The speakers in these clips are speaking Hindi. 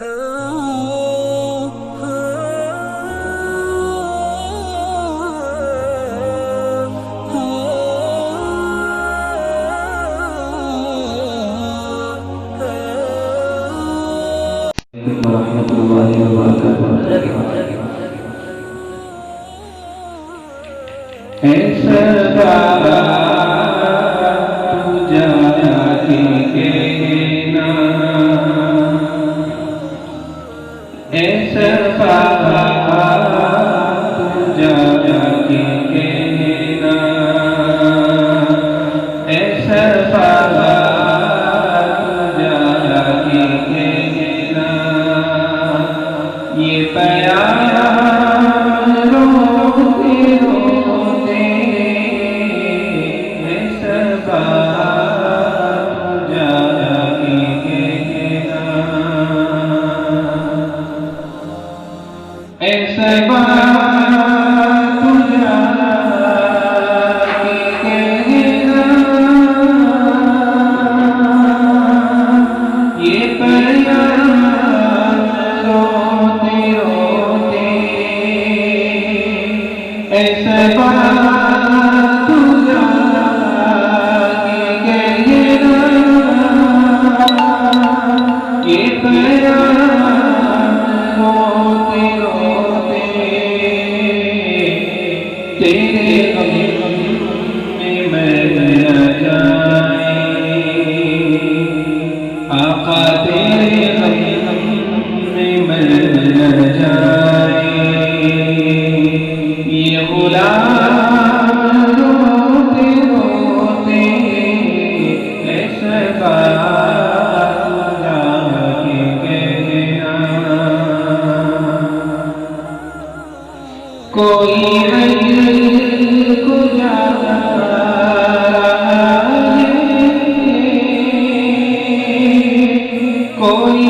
warahmatullahi wabarakatuh. ऐसा पूजा के ना ऐसा पूजा के ना ऐसा पूजा के ना ये प्यार रोते रोते ऐसा पूजा के ना ऐसा पूजा के ना ये प्यार रोते रोते ऐसा पूजा के ना ये प्यार रोते रोते तेरे गम में मर जाए आका तेरे गम में मर जाए ये गुलाम रोते रोते ऐसा पूजा के ना कोई को जा कोई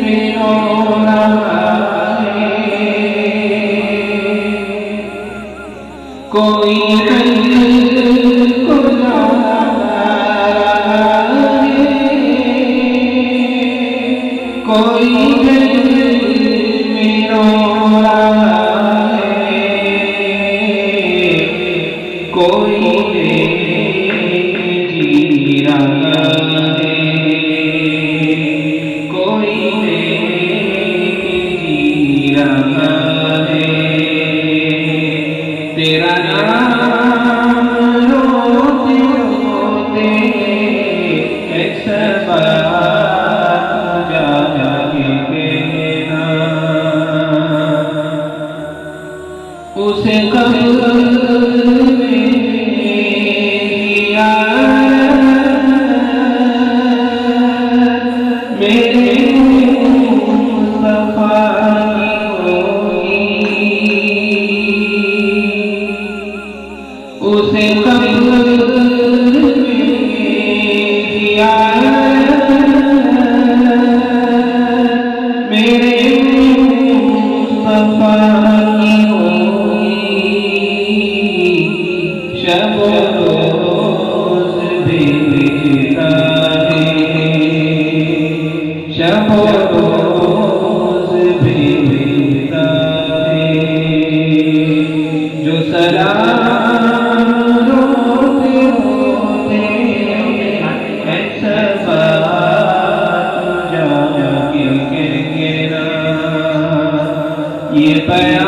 में रो रहा है कोई को जा कोई में रो रहा है कोई जी रहा है कोई जी रहा है तेरा नाम रोते रोते ऐसा पूजा के ना उसे कब्र में किया मेरे मुस्तफा उसे कब्र में किया मेरे मुस्तफा की होगी शब रोज भेजता है शब रोज भेजता है जो सलाम रोते रोते ऐसा पूजा के ना ये प्यार